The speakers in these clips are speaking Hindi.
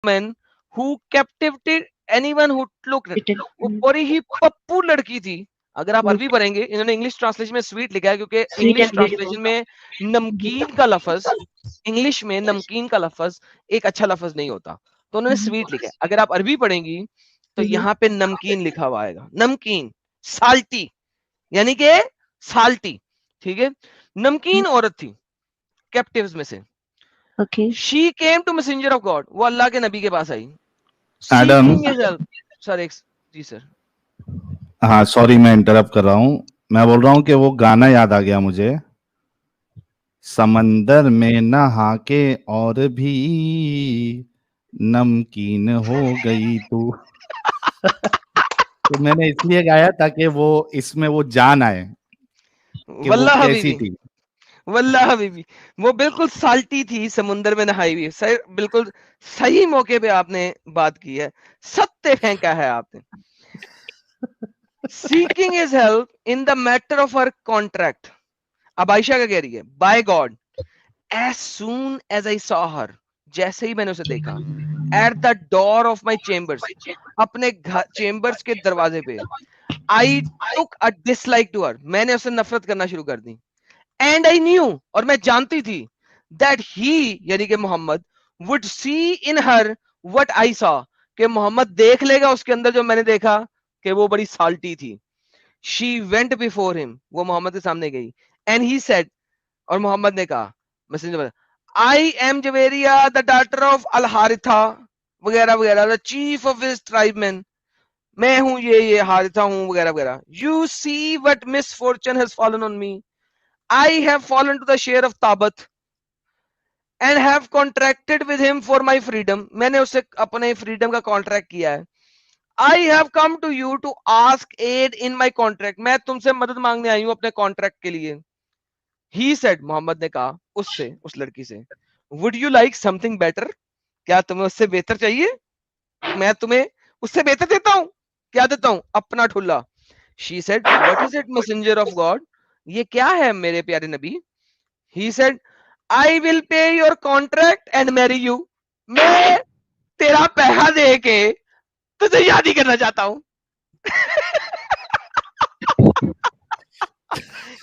woman who captivated anyone who looked at. वो बड़ी ही पप्पू लड़की थी. अगर आप अरबी पढ़ेंगे, इन्होंने इंग्लिश ट्रांसलेशन में स्वीट लिखा है क्योंकि Sweet English and beautiful. Translation में नमकीन का लफज, इंग्लिश में नमकीन का लफज एक अच्छा लफज नहीं होता, तो उन्होंने स्वीट लिखा है. अगर आप अरबी पढ़ेंगी तो यहाँ पे नमकीन लिखा हुआ आएगा, नमकीन, साल्टी, यानी कि साल्टी. ठीक है, नमकीन औरत थी कैप्टिव्स में से. Okay. She came to messenger of God, वो अल्लाह के नबी के पास आई. Adam, seeking his help. Sir एक, जी सर. हाँ सॉरी मैं इंटरप्ट कर रहा हूँ. मैं बोल रहा हूँ कि वो गाना याद आ गया मुझे, समंदर में नहा के और भी नमकीन हो गई तू. तो मैंने इसलिए गाया ताकि वो इसमें वो जान आए कि वो वल्लाह कैसी हबीबी, थी. वल्लाह हबीबी, वो बिल्कुल साल्टी थी, समुंदर में नहाई हुई. सर बिल्कुल सही मौके पे आपने बात की है, सत्य फेंका है आपने. Seeking his help in the matter of her contract. अब आयशा क्या कह रही है, by God, as soon as I saw her, जैसे ही मैंने उसे देखा, at the door of my chambers, अपने चेम्बर्स के दरवाजे पे, आई टुक अ डिसलाइक टू हर, मैंने उससे नफरत करना शुरू कर दी. एंड आई न्यू, और मैं जानती थी, दैट ही यानी कि Mohammed would see in her what I saw, कि मोहम्मद देख लेगा उसके अंदर जो मैंने देखा, कि वो बड़ी साल्टी थी. शी वेंट बिफोर हिम, वो मोहम्मद के सामने गई. एंड ही सेड, और मोहम्मद ने कहा, messenger, I am Javeria the daughter of al Haritha वगैरह वगैरह, the chief of his tribeman, मैं हूं ये हारिथा हूं वगैरह वगैरह. You see what misfortune has fallen on me, I have fallen to the share of Tabat and have contracted with him for my freedom. मैंने उससे अपने freedom का contract किया है. I have come to you to ask aid in my contract. मैं तुमसे मदद मांगने आई हूं अपने contract के लिए. He said, मोहम्मद ने कहा उससे, उस लड़की से, Would you like something better? क्या तुम्हें उससे बेहतर चाहिए? मैं तुम्हें उससे बेहतर देता हूं. क्या देता हूं? अपना ठुल्ला. She said, What is it, messenger of God? ये क्या है मेरे प्यारे नबी? He said, I will pay your contract and marry you. मैं तेरा पैसा दे के तुझे शादी करना चाहता हूं.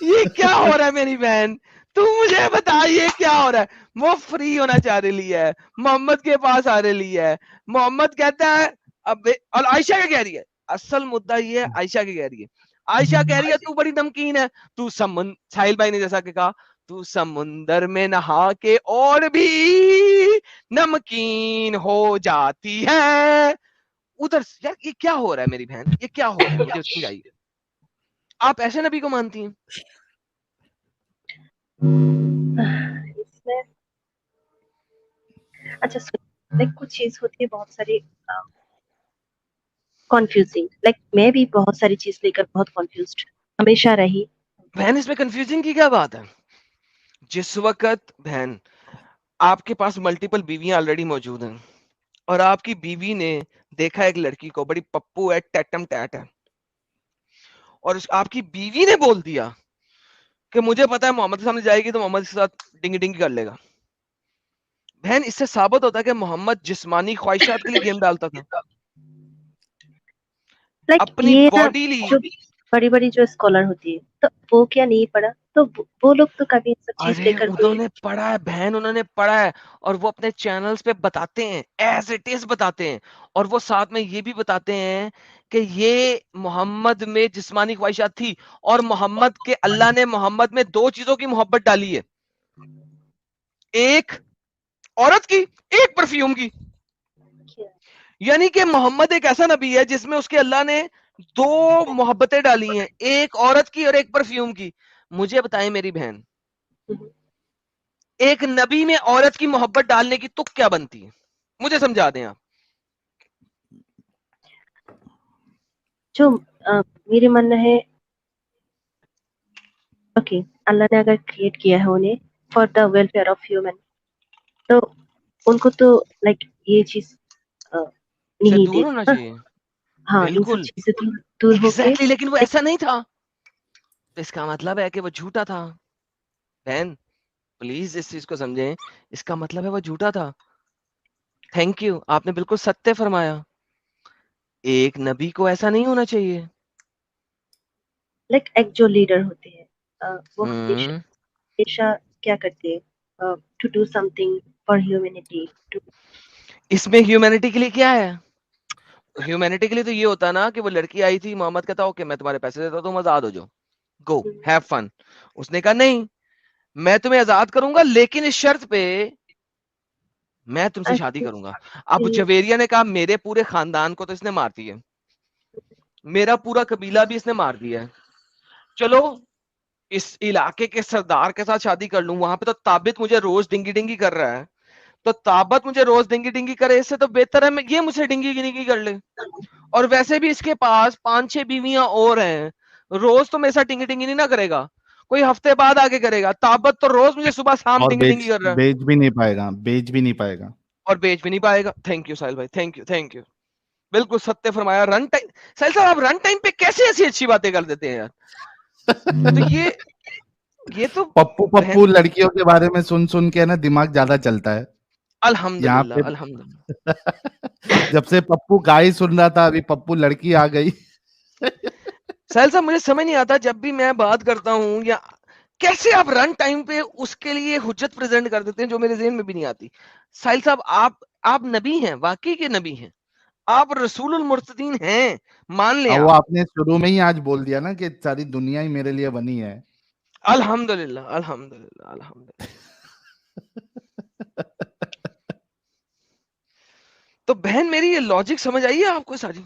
ये क्या हो रहा है मेरी बहन, तू मुझे बता ये क्या हो रहा है. वो फ्री होना चाह रही है, मोहम्मद के पास आ रही है. मोहम्मद कहता है अब, और आयशा क्या कह रही है, असल मुद्दा ये है, आयशा क्या कह रही है, आयशा कह रही है तू बड़ी नमकीन है, तू साहिल भाई ने जैसा कि कहा, तू समुंदर में नहा के और भी नमकीन हो जाती है. उधर यार ये क्या हो रहा है मेरी बहन, ये क्या हो रहा है, मुझे समझाइए. आप ऐसे नबी को मानती हैं? इसमें अच्छा लाइक कुछ चीज होती है बहुत सारी कंफ्यूजिंग. लाइक मैं भी बहुत सारी चीज लेकर बहुत कंफ्यूज्ड हमेशा रही. बहन इसमें कंफ्यूजिंग की क्या बात है. जिस वक्त बहन आपके पास मल्टीपल बीवियां ऑलरेडी मौजूद हैं और आपकी बीवी ने देखा एक लड़की को, बड़ी पप्पू है, टैटम टैट है, और आपकी बीवी ने बोल दिया कि मुझे पता है मोहम्मद के सामने जाएगी तो मोहम्मद के साथ डिंगी डिंगी कर लेगा. बहन इससे साबित होता है कि मोहम्मद जिस्मानी ख्वाहिशात के लिए गेम डालता था, लाइक अपनी ये ना बॉडी ली. जो बड़ी बड़ी जो स्कॉलर होती है तो वो क्या नहीं पढ़ा, तो वो लोग तो कभी सब चीज अरे लेकर के. उन्होंने पढ़ा है बहन, उन्होंने पढ़ा है, और वो अपने चैनल्स पे बताते हैं, एज इट इज बताते हैं, और वो साथ में ये भी बताते हैं कि ये मोहम्मद में जिस्मानी ख्वाहिशात थी, और मोहम्मद के अल्लाह ने मोहम्मद में दो चीजों की मोहब्बत डाली है, एक औरत की, एक परफ्यूम की. यानी कि मोहम्मद एक ऐसा नबी है जिसमें उसके अल्लाह ने दो मोहब्बतें डाली हैं, एक औरत की और एक परफ्यूम की. मुझे बताएं मेरी बहन, एक नबी में औरत की मोहब्बत डालने की तुक क्या बनती है, मुझे समझा दें आप. जो मेरे मन है ओके, अल्लाह ने अगर क्रिएट किया है उन्हें for the welfare of human, तो उनको तो लाइक ये चीज से नहीं दूर होना देना. चाहिए. हाँ, इन सब बिल्कुल चीजों से दूर होके एग्जैक्टली, लेकिन वो ऐसा नहीं था, तो इसका मतलब है कि वो झूठा था. बहन प्लीज इस चीज को समझें, इसका मतलब है वो झूठा था. थैंक यू, आपने बिल्कुल सत्य फरमाया। एक नबी को ऐसा नहीं होना चाहिए। लाइक एक जो लीडर होते हैं वो हमेशा हम्म, हमेशा क्या करते हैं, to do something for humanity too. इसमें ह्यूमैनिटी के लिए क्या है? ह्यूमैनिटी के लिए तो ये होता ना कि वो लड़की आई थी, मोहम्मद कहता ओके मैं तुम्हारे पैसे देता हूं, तुम आजाद हो जाओ, गो हैव फन। उसने कहा नहीं, मैं तुम्हें आजाद करूंगा लेकिन इस शर्त पे मैं तुमसे शादी करूंगा। अब जवेरिया ने कहा मेरे पूरे खानदान को तो इसने मार दिया, मेरा पूरा कबीला भी इसने मार दिया है, चलो इस इलाके के सरदार के साथ शादी कर लूं, वहां पे तो ताबित मुझे रोज डिंगी डिंगी कर रहा है, तो ताबत मुझे रोज डिंगी डिंगी करे, इससे तो बेहतर है मैं ये मुझे डिंगी डिंगी कर ले। और वैसे भी इसके पास 5-6 बीवियां और हैं, रोज तो मेरे साथ डिंगी डिंगी नहीं ना करेगा, कोई हफ्ते बाद आके करेगा। ताबत तो रोज मुझे सुबह शाम और डिंगी डिंगी कर रहा है, बेच भी नहीं पाएगा, बेच भी नहीं पाएगा। और बेच भी नहीं पाएगा। थैंक यू साहिल भाई, थैंक यू थैंक यू, बिल्कुल सत्य फरमाया। रन टाइम, साहिल साहब आप रन टाइम पे कैसे ऐसी अच्छी बातें कर देते हैं यार। तो ये तो पप्पू बहन, पप्पू लड़कियों के बारे में सुन सुन के ना दिमाग ज्यादा चलता है यहाँ अल्हम्दुलिल्लाह पे। अल्हम्दुलिल्लाह। जब से पप्पू गाय सुन रहा था, अभी पप्पू लड़की आ गई। साहिल साहब मुझे समझ नहीं आता, जब भी मैं बात करता हूँ या कैसे आप रन टाइम पे उसके लिए हुज्जत प्रेजेंट कर देते हैं जो मेरे ज़हन में भी नहीं आती। साहिल साहब आप नबी हैं, वाकई के नबी हैं, आप रसूलुल मुर्सलीन हैं, मान लें अब वो आप। आपने शुरू में ही आज बोल दिया ना कि सारी दुनिया ही मेरे लिए बनी है। अल्हम्दुलिल्लाह अल्हम्दुलिल्लाह अल्हम्दुलिल्लाह। तो बहन मेरी ये लॉजिक समझ आई है आपको सारी?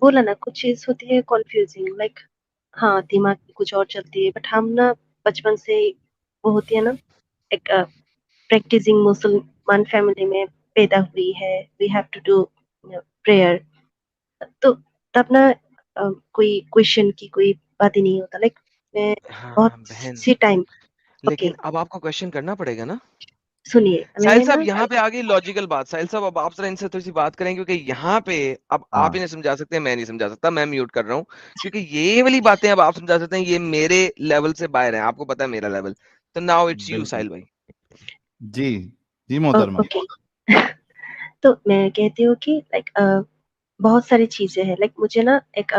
बोला ना कुछ चीज होती है कंफ्यूजिंग, लाइक हाँ दिमाग में कुछ और चलती है, बट हम ना बचपन से वो होती है ना एक प्रैक्टिसिंग मुसलमान फैमिली में पैदा हुई है, we have to do prayer. तो तब ना कोई क्वेश्चन की कोई बात ही नहीं होता। लाइक मैं बहुत हाँ बहन, सी टाइम। ओके लेकिन अब आपको क्वेश्चन करना पड़ेगा ना। सुनिए साहिल मैंने साहब ना यहाँ पे आ गई लॉजिकल बात। साहिल साहब अब आप जरा इनसे थोड़ी सी बात करें, क्योंकि यहाँ पे अब आप हाँ इन्हें समझा सकते हैं, मैं नहीं समझा सकता, मैं म्यूट कर रहा हूँ, क्योंकि ये वाली बातें अब आप समझा सकते हैं, ये मेरे लेवल से बाहर है, आपको पता है मेरा लेवल। तो नाउ इट्स यू बिल्कुल। साहिल भाई। जी जी मोहतरमा। ओके। तो मैं कहती हूँ कि लाइक बहुत सारी चीजें हैं। लाइक मुझे ना एक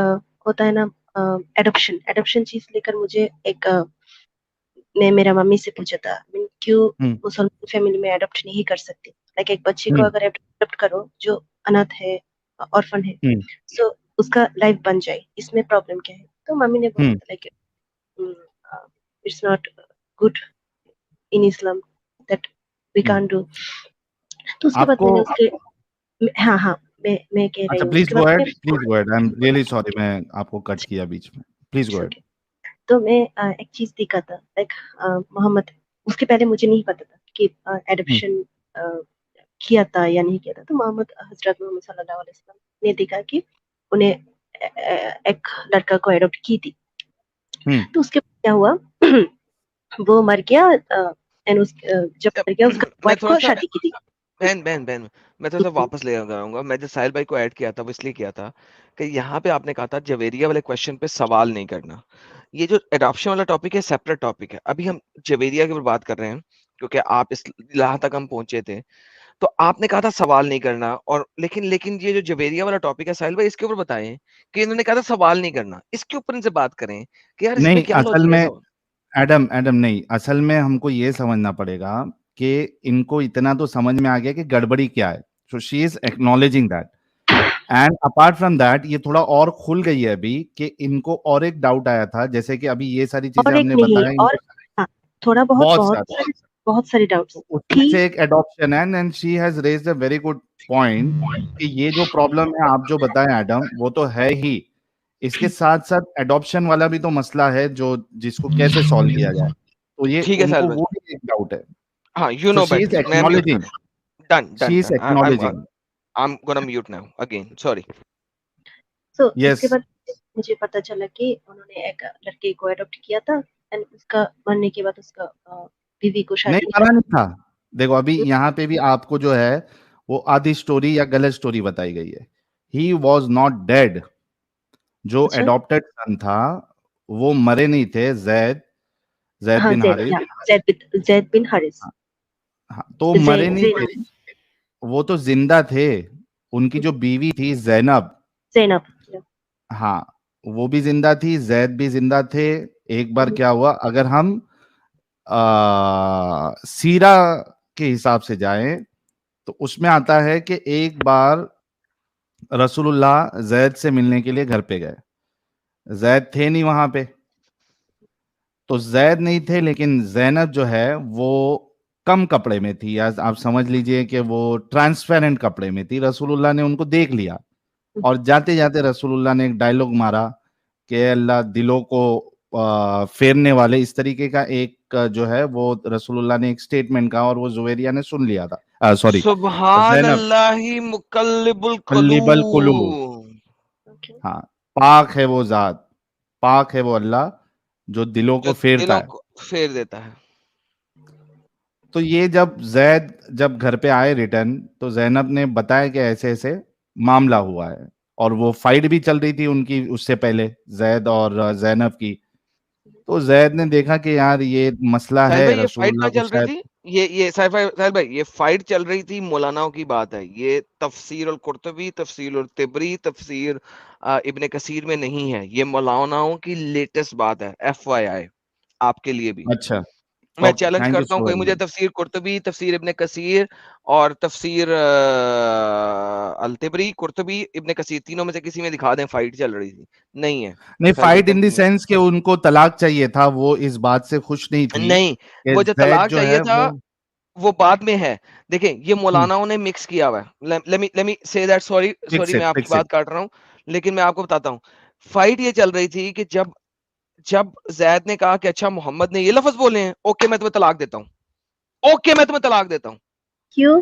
होता है ना एडॉप्शन एडॉप्शन चीज लेकर मुझे एक मैं मेरा मम्मी से पूछा था मैं क्यों हम्म मुसलमान फैमिली में अडॉप्ट नहीं कर सकती। लाइक एक बच्चे को हम्म अगर अडॉप्ट करो जो अनाथ है, ऑर्फन है, हम्म सो उसका लाइफ बन जाए, इसमें प्रॉब्लम क्या है। तो मम्मी ने बोला हम्म था like it's not good in Islam that we hmm. Can do. तो उसके बाद आपको मैंने उसके हाँ हाँ मैं कह रही अच्छा, हूँ प्लीज उसके गो बाद अहेड, मैंने please go ahead, I am really sorry, मैं आपको कट किया बीच में, प्लीज गो अहेड। छोड़े। तो मैं एक चीज देखा था लाइक मोहम्मद, उसके पहले मुझे नहीं पता था कि हम्म एडॉप्शन किया था या नहीं किया था। तो मोहम्मद हजरत मोहम्मद सल्लल्लाहु अलैहि वसल्लम ने देखा कि उन्हें एक लड़का को एडॉप्ट की थी। हम्म। तो उसके बाद क्या हुआ वो मर गया एंड जब मर गया उसका मैं वाइफ थोड़ा को सा, शादी की थी। बहन मैं थोड़ा सा वापस ले आऊंगा। मैं जब साहिल भाई को ऐड किया था वो इसलिए किया था कि यहाँ पे आपने कहा था जवेरिया वाले क्वेश्चन पे सवाल नहीं करना। ये जो एडॉप्शन वाला टॉपिक है सेपरेट टॉपिक है, अभी हम जवेरिया के ऊपर बात कर रहे हैं, क्योंकि आप इस यहाँ तक हम पहुंचे थे। तो आपने कहा था सवाल नहीं करना, और लेकिन लेकिन ये जो जवेरिया वाला टॉपिक है साहिल भाई, इसके ऊपर बताएं कि इन्होंने कहा था सवाल नहीं करना, इसके ऊपर इनसे बात करें कि यार इसमें नहीं, क्या असल लॉजिक है में सवाल। एडम एडम नहीं, असल में हमको ये समझना पड़ेगा कि इनको इतना तो समझ में आ गया कि गड़बड़ी क्या है, so she is acknowledging that. And apart from that ये थोड़ा और खुल गई है अभी कि इनको और एक डाउट आया था, जैसे कि अभी ये सारी चीजें और एक हमने नहीं बताया और इनको हाँ थोड़ा बहुत बहुत बहुत सारे, सारे बहुत सारे डाउट्स तो उसमें थी। से एक एडॉप्शन है, and she has raised a very good point कि ये जो प्रॉब्लम है आप जो बताएं एडम वो तो है ही, इसके साथ साथ एडॉप्शन वाला भी तो मसला है जो जिसको कैसे सॉल्व किया जाए, तो ये ठीक है साहिल उनको भाई, वो भी एक डाउट है। हाँ you so no she is better, मैं म्यूट कर एक्नॉलेजिंग, रहा हूँ। Done she done is done, acknowledging. I'm gonna mute now again. Sorry. So yes. उसके बाद मुझे पता चला कि उन्होंने एक लड़के को अडॉप्ट किया था एंड उसका मरने के बाद उसका बीवी को नहीं, शादी नहीं मरा करना। नहीं था। देखो अभी यहाँ पे भी आपको जो है वो आधी स्टोरी या गलत स्टोरी बताई गई है। ही वॉज नॉट डेड, जो अच्छा एडॉप्टेड सन था वो मरे नहीं थे, जैद जैद हाँ बिन जैद, हारिस। या जैद बिन हारिस। हाँ, तो मरे नहीं थे, ज़ैनब, वो तो जिंदा थे। उनकी जो बीवी थी जैनब, ज़ैनब, या। हाँ, वो भी जिंदा थी, जैद भी जिंदा थे। एक बार क्या हुआ, अगर हम सीरा के हिसाब से जाएं तो उसमें आता है कि एक बार रसूलुल्लाह जैद से मिलने के लिए घर पे गए। जैद थे नहीं वहां पे, तो जैद नहीं थे, लेकिन जैनब जो है वो कम कपड़े में थी, या आप समझ लीजिए कि वो ट्रांसपेरेंट कपड़े में थी। रसूलुल्लाह ने उनको देख लिया और जाते जाते रसूलुल्लाह ने एक डायलॉग मारा कि अल्लाह दिलों को फेरने वाले, इस तरीके का एक जो है वो रसूलुल्लाह ने एक स्टेटमेंट कहा, और वो जुवेरिया ने सुन लिया था, सॉरी सुभान जैनब। अल्लाही मुकल्लिबुल कल्लिबल कुलूब, कुलूब। ओके। हाँ, पाक है वो जात, पाक है वो अल्लाह जो दिलों जो को फेरता दिलों है। को फेर देता है। तो ये जब जैद जब घर पे आए रिटर्न, तो जैनब ने बताया कि ऐसे ऐसे मामला हुआ है, और वो फाइट भी चल रही थी उनकी उससे पहले, जैद और जैनब की। तो जैद ने देखा कि यार ये मसला साहिल है, भाई, ये फाइट रसूलुल्लाह क्या को चल रही शायद। थी? ये साहिल भाई, ये फाइट चल रही थी, मौलानाओं की बात है। ये तफसीर अल कुर्तुबी, तफसीर अल तिबरी, तफसीर इब्ने कसीर में नहीं है। ये मौलानाओं की लेटेस्ट बात है, FYI आपके लिए भी। अच्छा, मैं ओके, चैलेंज थैंक यू करता हूँ, सो कोई वेरी मुझे मच। तफसीर कुर्तुबी, तफसीर इब्ने कसीर और तफसीर अल तिबरी, कुर्तुबी, इब्ने कसीर, तीनों में से किसी में दिखा दें फाइट चल रही थी। नहीं है। नहीं, साहिल भाई fight in the continue. Sense कि उनको तलाक चाहिए था, वो इस बात से खुश नहीं थी नहीं, कि वो जो जैद तलाक जो चाहिए है था वो। वो बाद में है। देखें, ये हम्म, मौलानाओं ने मिक्स किया हुआ है। Let me say that, sorry fix sorry मैं इट, आपकी फिक्स इट। बात काट रहा हूँ, लेकिन मैं आपको बताता हूँ। फाइट ये चल रही थी कि जब जब जैद ने कहा कि अच्छा मोहम्मद ने ये लफ्ज बोले हैं, ओके मैं तुम्हें तलाक देता हूँ, ओके मैं तुम्हें तलाक देता हूँ, क्यों?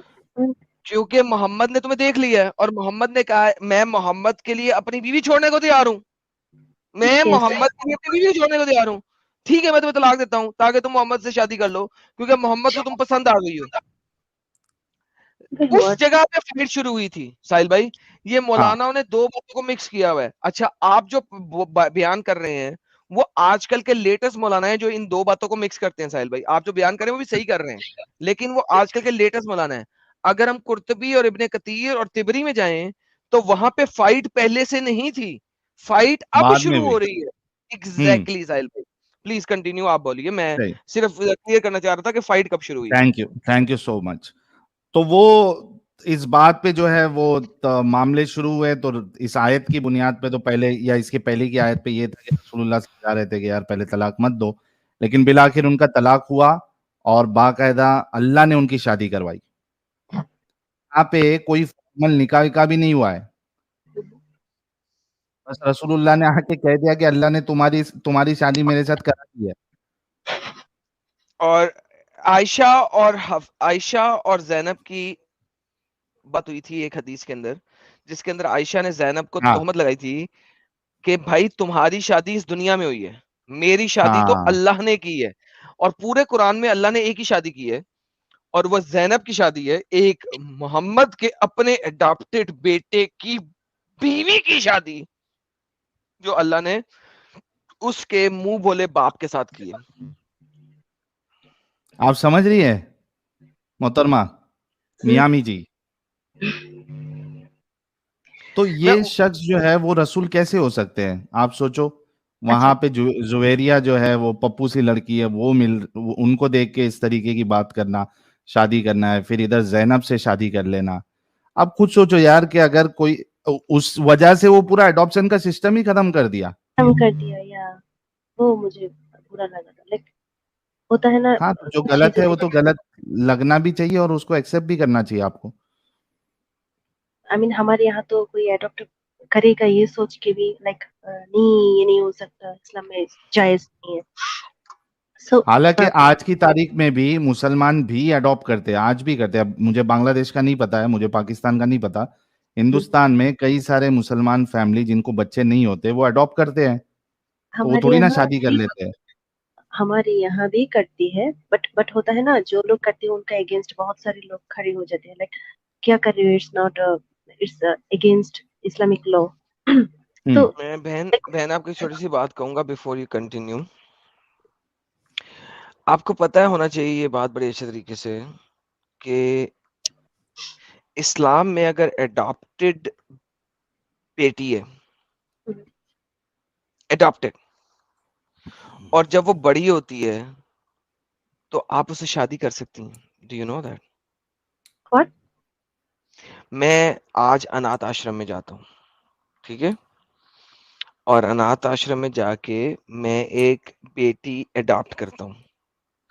क्योंकि मोहम्मद ने तुम्हें देख लिया है और मोहम्मद ने कहा है, मैं मोहम्मद के लिए अपनी बीवी छोड़ने को तैयार हूँ, मैं कैसे? मोहम्मद के लिए अपनी बीवी छोड़ने को तैयार हूँ। ठीक है, मैं तुम्हें तलाक देता हूँ ताकि तुम मोहम्मद से शादी कर लो, क्योंकि मोहम्मद को तुम पसंद आ गई हो। उस व्हाट? जगह पे फाइट शुरू हुई थी साहिल भाई। ये हाँ, मौलानाओं ने दो बातों को मिक्स किया हुआ है। अच्छा, आप जो बयान कर रहे हैं वो आजकल के लेटेस्ट मौलाना है जो इन दो बातों को मिक्स करते हैं। साहिल भाई, आप जो बयान कर रहे हैं वो भी सही कर रहे हैं, लेकिन वो आजकल के लेटेस्ट मौलाना है। अगर हम कुर्तुबी और इब्ने कतीर और तिबरी में जाएं तो वहां पे फाइट पहले से नहीं थी, फाइट अब बाद में शुरू हो भी। रही है। एग्जैक्टली साहिल भाई, प्लीज कंटिन्यू, आप बोलिए। मैं सही, सिर्फ क्लियर करना चाह रहा था कि फाइट कब शुरू हुई थी। Thank you so much. तो वो इस बात पे जो है वो मामले शुरू हुए, तो इस आयत की बुनियाद पे, तो पहले या इसके पहले की आयत पे ये था कि रसूलुल्लाह समझा रहे थे कि यार पहले तलाक मत दो, लेकिन बिलाखिर उनका तलाक हुआ और बाकायदा अल्लाह ने उनकी शादी करवाई। यहाँ पे कोई फॉर्मल निकाह का भी नहीं हुआ है, बस रसूलुल्लाह ने आके कह दिया कि अल्लाह ने तुम्हारी तुम्हारी शादी मेरे साथ करा दी है। और आयशा और जैनब की बात हुई थी एक हदीस के अंदर, जिसके अंदर आयशा ने जैनब को हाँ, तोहमत लगाई थी कि भाई तुम्हारी शादी इस दुनिया में हुई है, मेरी शादी तो हाँ, अल्लाह ने की है। और पूरे कुरान में अल्लाह ने एक ही शादी की है, और वह जैनब की शादी है, एक मोहम्मद के अपने अडॉप्टेड बेटे की बीवी की शादी, जो अल्लाह ने उसके मुंह बोले बाप के साथ की है। आप समझ रही है मोहतरमा मियामी जी? तो मैं ये शख्स जो है वो रसूल कैसे हो सकते हैं, आप सोचो। अच्छा, वहां पे जुवेरिया जो है वो पप्पू सी लड़की है, उनको देख के इस तरीके की बात करना, शादी करना है, फिर इधर जैनब से शादी कर लेना। आप खुद सोचो यार कि अगर कोई, उस वजह से वो पूरा अडॉप्शन का सिस्टम ही खत्म कर दिया। कम कर दिया, या वो मुझे बुरा लगा था। लाइक होता है ना, हाँ, तो जो कुछ गलत चीजें है वो देख। तो गलत लगना भी चाहिए और उसको एक्सेप्ट भी करना चाहिए आपको। आई मीन हमारे यहाँ तो कोई अडॉप्ट करेगा ये सोच के भी, लाइक नहीं ये नहीं हो सकता, इस्लाम में जायज नहीं है। सो हालांकि आज की तारीख में भी मुसलमान भी अडॉप्ट करते हैं, आज भी करते हैं। अब मुझे बांग्लादेश का नहीं पता है, मुझे पाकिस्तान का नहीं पता। हिंदुस्तान में कई सारे मुसलमान फैमिली जिनको बच्चे नहीं होते वो अडॉप्ट करते हैं, तो वो हमारे थोड़ी ना यहाँ शादी कर भी लेते हैं। हमारे यहाँ भी करती है, बट होता है ना, जो लोग करते हैं उनका अगेंस्ट बहुत सारे लोग खड़े हो जाते हैं। लाइक क्या कर रहे हो, it's not, it's against Islamic law. तो हम्म, मैं बहन बहन आपको एक छोटी सी बात कहूंगा बिफोर यू कंटिन्यू। आपको पता है होना चाहिए ये बात बड़े अच्छे तरीके से कि इस्लाम में अगर एडॉप्टेड बेटी है, एडॉप्टेड, और जब वो बड़ी होती है तो आप उससे शादी कर सकती हैं। Do you know that? What? मैं आज अनाथ आश्रम में जाता हूँ, ठीक है, और अनाथ आश्रम में जाके मैं एक बेटी अडॉप्ट करता हूँ।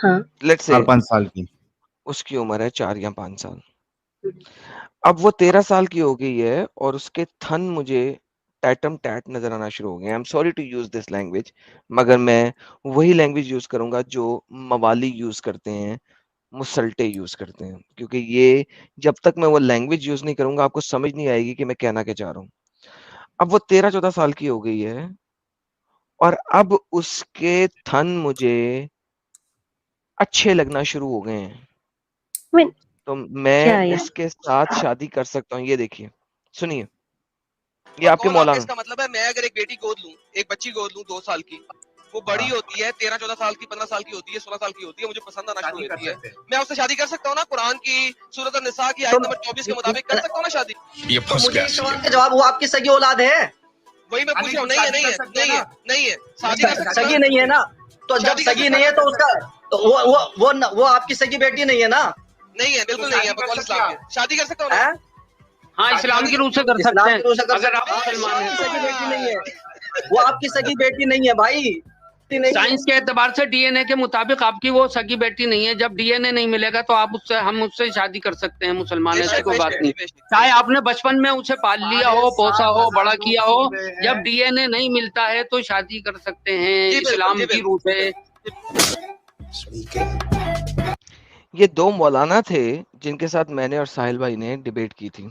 हाँ। लेट्स से 4-5 साल की। उसकी उम्र है 4 या 5 साल। अब वो 13 साल की हो गई है और उसके थन मुझे टैटम टैट नजर आना शुरू हो गए। I am sorry to use this language, मगर मैं वही लैंग्वेज यूज करूंगा जो मवाली यूज करते हैं, मुसल्टे यूज करते हैं, क्योंकि ये जब तक मैं वो लैंग्वेज यूज नहीं करूंगा आपको समझ नहीं आएगी कि मैं कहना क्या चाह रहा हूँ। अब वो 13-14 साल की हो गई है और अब उसके थन मुझे अच्छे लगना शुरू हो गए हैं, I mean, तो क्या मैं यार? उसके साथ शादी कर सकता हूँ। ये देखिए, सुनिए, ये आपके मौलाना। इसका मतलब है मैं अगर एक बेटी गोद लूं, एक बच्ची गोद लूं 2 साल की, वो बड़ी होती है 13-14 साल की, 15 साल की होती है, 16 साल की होती है, मुझे पसंद आना शुरू होती है, मैं उससे शादी कर सकता हूँ ना? कुरान की सूरत अन-निसा की आयत नंबर 24 के मुताबिक कर सकता हूँ ना शादी? ये फंस गया। सवाल का जवाब, वो आपकी सगी औलाद है? वही मैं पूछ रहा हूँ। नहीं है, नहीं है, नहीं है, नहीं है, शादी कर सकता सगी नहीं है ना? तो जब सगी नहीं है तो उसका तो वो आपकी सगी बेटी नहीं है ना? नहीं है, बिल्कुल नहीं है, बकौल इस्लाम के। शादी कर सकता हूँ ना? है? हाँ, इस्लाम की रूह से कर सकते इस्लाम हैं की रूह से कर अगर सकते आप हैं। मुसलमान हैं। सगी बेटी नहीं है, वो आपकी सगी बेटी नहीं है भाई। साइंस के एतबार से डीएनए के मुताबिक आपकी वो सगी बेटी नहीं है। जब डीएनए नहीं मिलेगा तो आप उससे हम उससे शादी कर सकते हैं, मुसलमान, ऐसी कोई बात नहीं। चाहे आपने बचपन में उसे पाल लिया हो, पोसा हो, बड़ा किया हो, जब डीएनए नहीं मिलता है तो शादी कर सकते हैं इस्लाम की रूह से। ये 2 मौलाना थे जिनके साथ मैंने और साहिल भाई ने डिबेट की थी,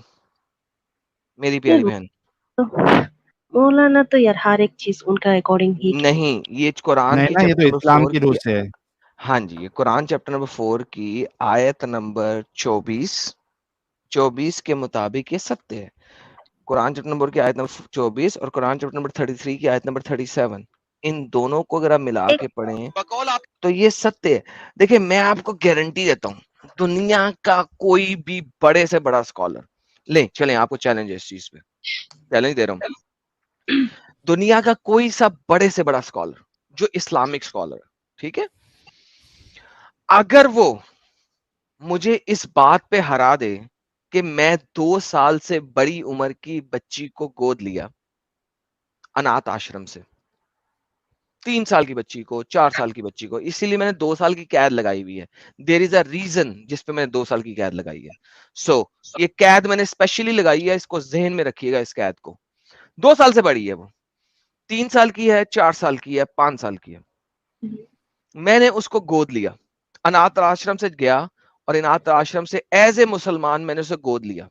मेरी प्यारी बहन। मौलाना तो यार हर एक चीज उनका अकॉर्डिंग ही नहीं, ये कुरान नहीं के ना, ये तो चैप्टर नंबर इस्लाम 4 की रूह की, से है। हाँ जी, ये कुरान चैप्टर नंबर 4 की आयत नंबर 24 के मुताबिक ये सत्य है। कुरान चैप्टर नंबर की आयत नंबर 24 और कुरान चैप्टर नंबर 33 की आयत नंबर 37, इन दोनों को अगर आप मिला एक के पढ़ें तो ये सत्य है। देखिए, मैं आपको गारंटी देता हूँ, दुनिया का कोई भी बड़े से बड़ा स्कॉलर, ले चलें, आपको चैलेंज है इस चीज पे, चैलेंज दे रहा हूँ, दुनिया का कोई सा बड़े से बड़ा स्कॉलर जो इस्लामिक स्कॉलर, ठीक है, अगर वो मुझे इस बात पे हरा दे कि मैं 2 साल से बड़ी उम्र की बच्ची को गोद लिया अनाथ आश्रम से, 3 साल की बच्ची को, 4 साल की बच्ची को, इसीलिए मैंने 2 साल की कैद लगाई हुई है। देयर इज अ रीजन जिस पे मैंने 2 साल की कैद लगाई है। सो ये कैद मैंने स्पेशली लगाई है, इसको जहन में रखिएगा, इस कैद को। 2 साल से बड़ी है वो, 3 साल की है, 4 साल की है, 5 साल की है। मैंने उसको गोद लिया, अनाथ आश्रम से गया और अनाथ आश्रम से एज ए मुसलमान मैंने उसे गोद लिया।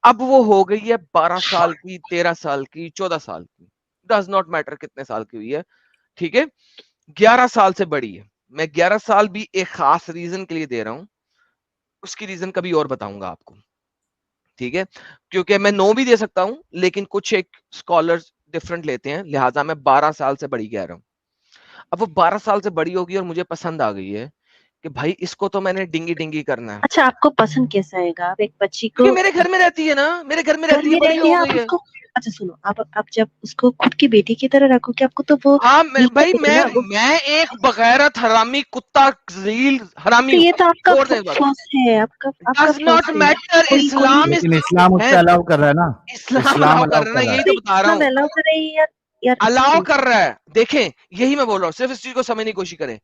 अब वो हो गई है 12 साल की, 13 साल की, 14 साल की, डज नॉट मैटर कितने साल की हुई है, ठीक है, 11 साल से बड़ी है। मैं 11 साल भी एक खास रीजन के लिए दे रहा हूं, उसकी रीजन कभी और बताऊंगा आपको, ठीक है, क्योंकि मैं 9 भी दे सकता हूं, लेकिन कुछ एक स्कॉलर्स डिफरेंट लेते हैं, लिहाजा मैं 12 साल से बड़ी कह रहा हूं। अब वो 12 साल से बड़ी होगी और मुझे पसंद आ गई है कि भाई इसको तो मैंने डिंगी डिंगी करना है, अच्छा, आपको पसंद कैसा आएगा? आप एक बच्ची को क्योंकि मेरे घर में रहती है ना, मेरे घर में घर रहती है, में बड़ी रहती हो है, आप गई है। उसको अच्छा सुनो, आप जब उसको खुद की बेटी की तरह रखोगे, आपको तो वो हाँ मिलता भाई, है ना वो। मैं एक बगैरत हरामी कुत्ता, ज़लील हरामी तो हूँ, ये तो आपका छोड़ दें इस बात को। फ्लॉस है, आपका डज फ्लॉस नॉट है। मैटर, कोई इस्लाम इज लेकिन इस्लाम उससे अलाउ कर रहा है ना, इस्लाम इस्लाम अलाउ कर अलाउ रहा है कर ना, रहा है। यही तो बता रहा हूँ, अलाउ कर रही है यार अलाउ कर रहा है। देखें, यही मैं बोल रहा हूँ, सिर्फ इस चीज को समझने की कोशिश करें।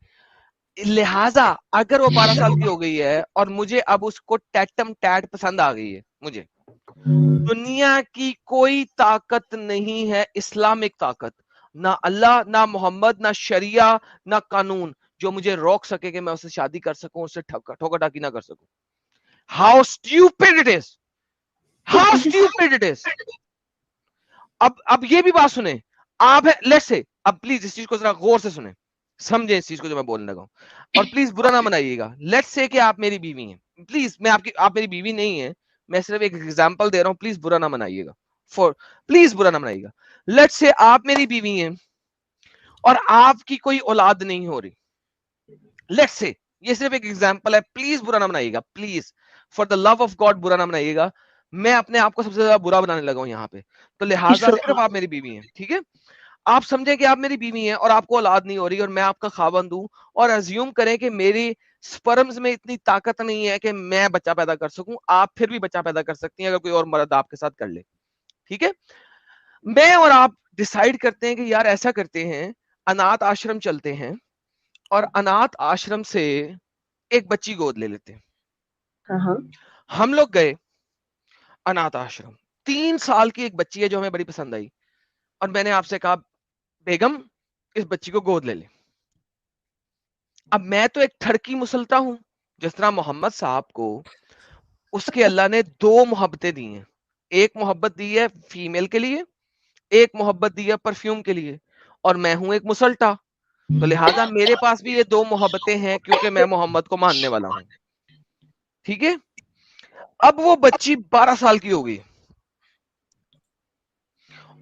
लिहाजा अगर वो 12 साल की हो गई है और मुझे अब उसको टैटम टैट पसंद आ गई है, मुझे दुनिया की कोई ताकत नहीं है, इस्लामिक ताकत, ना अल्लाह, ना मोहम्मद, ना शरिया, ना कानून, जो मुझे रोक सके कि मैं उससे शादी कर सकूं, उससे ठोका टाकी ना कर सकूं। How stupid it is, how stupid it is. अब ये भी बात सुने, आप है, लेट्स से, अब प्लीज इस चीज को जरा गौर से सुने, समझे इस चीज को जो मैं बोलने लगा हूं, और प्लीज बुरा ना मनाइएगा। लेट्स से कि आप मेरी बीवी हैं, प्लीज, मैं आपकी, आप मेरी बीवी नहीं है, मैं सिर्फ एक एग्जांपल दे रहा हूं, प्लीज बुरा ना मनाइएगा, फॉर प्लीज बुरा ना मनाइएगा। लेट्स से आप मेरी बीवी हैं और आपकी कोई औलाद नहीं हो रही, लेट्स से, ये सिर्फ एक एग्जांपल है, प्लीज बुरा ना बनाइएगा, please for the love of God बुरा ना बनाइएगा, मैं अपने आप को सबसे ज्यादा बुरा बनाने लगा हूं यहाँ पे, तो लिहाजा It's okay. सिर्फ आप मेरी बीवी हैं, ठीक है? आप समझें कि आप मेरी बीवी हैं और आपको औलाद नहीं हो रही और मैं आपका खावंद हूं, और अज्यूम करें कि मेरी स्पर्म्स में इतनी ताकत नहीं है कि मैं बच्चा पैदा कर सकूं, आप फिर भी बच्चा पैदा कर सकती हैं अगर कोई और मर्द आपके साथ कर ले, ठीक है? मैं और आप डिसाइड करते हैं कि यार ऐसा करते हैं, अनाथ आश्रम चलते हैं और अनाथ आश्रम से एक बच्ची गोद ले लेते हैं। हाँ हम लोग गए अनाथ आश्रम, 3 साल की एक बच्ची है जो हमें बड़ी पसंद आई, और मैंने आपसे कहा बेगम इस बच्ची को गोद ले ले। अब मैं तो एक ठड़की मुसलता हूं, जिस तरह मोहम्मद साहब को उसके अल्लाह ने 2 मोहब्बतें दी हैं, एक मोहब्बत दी है फीमेल के लिए, एक मोहब्बत दी है परफ्यूम के लिए, और मैं हूं एक मुसल्टा, तो लिहाजा मेरे पास भी ये 2 मोहब्बतें हैं क्योंकि मैं मोहम्मद को मानने वाला हूं, ठीक है? अब वो बच्ची 12 साल की हो गई,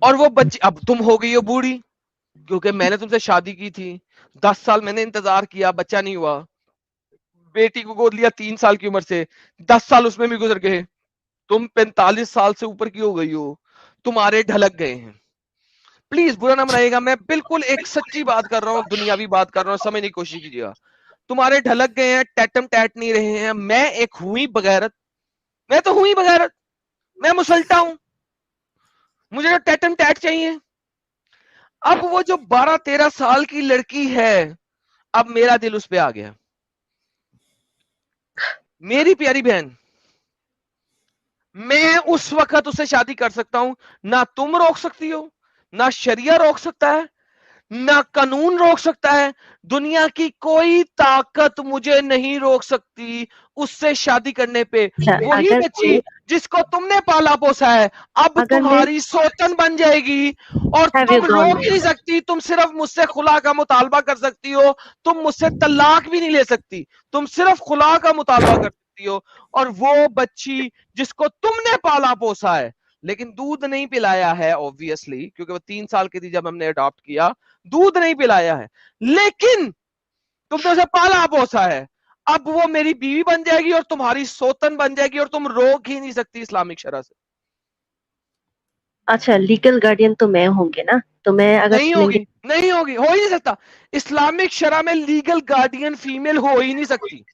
और वो बच्ची, अब तुम हो गई हो बूढ़ी, क्योंकि मैंने तुमसे शादी की थी, 10 साल मैंने इंतजार किया, बच्चा नहीं हुआ, बेटी को गोद लिया 3 साल की उम्र से, 10 साल उसमें भी गुजर गए, तुम 45 साल से ऊपर की हो गई हो, तुम्हारे ढलक गए हैं। प्लीज बुरा ना मनाइएगा, मैं बिल्कुल एक सच्ची बात कर रहा हूँ, दुनियावी बात कर रहा हूँ, समझने की कोशिश कीजिएगा। तुम्हारे ढलक गए हैं, टैटम टैट नहीं रहे हैं, मैं एक हुई बगैरत, मैं तो हुई बगैरत, मैं मुसल्टा हूं, मुझे तो टैटम टैट चाहिए। अब वो जो 12-13 साल की लड़की है, अब मेरा दिल उस पे आ गया, मेरी प्यारी बहन, मैं उस वक्त उससे शादी कर सकता हूं, ना तुम रोक सकती हो, ना शरिया रोक सकता है, ना कानून रोक सकता है, दुनिया की कोई ताकत मुझे नहीं रोक सकती उससे शादी करने पे। वही अगर बच्ची जिसको तुमने पाला पोसा है अब अगर मैं- तुम्हारी सौतन बन जाएगी, और Have you तुम gone रोक ही नहीं सकती, तुम सिर्फ मुझसे खुला का मुतालबा कर सकती हो, तुम मुझसे तलाक भी नहीं ले सकती, तुम सिर्फ खुला का मुतालबा कर सकती हो। और वो बच्ची जिसको तुमने पाला पोसा है, लेकिन दूध नहीं पिलाया है ऑब्वियसली, क्योंकि वो 3 साल की थी जब हमने अडॉप्ट किया, दूध नहीं पिलाया है, लेकिन तुमने उसे पाला पोसा है, अब वो मेरी बीवी बन जाएगी और तुम्हारी सौतन बन जाएगी, और तुम रोक ही नहीं सकती इस्लामिक शरह से। अच्छा, लीगल गार्डियन तो मैं होंगे ना, तो मैं अगर नहीं होगी, नहीं होगी, हो ही नहीं सकता, इस्लामिक शरह में लीगल गार्डियन फीमेल हो ही नहीं सकती।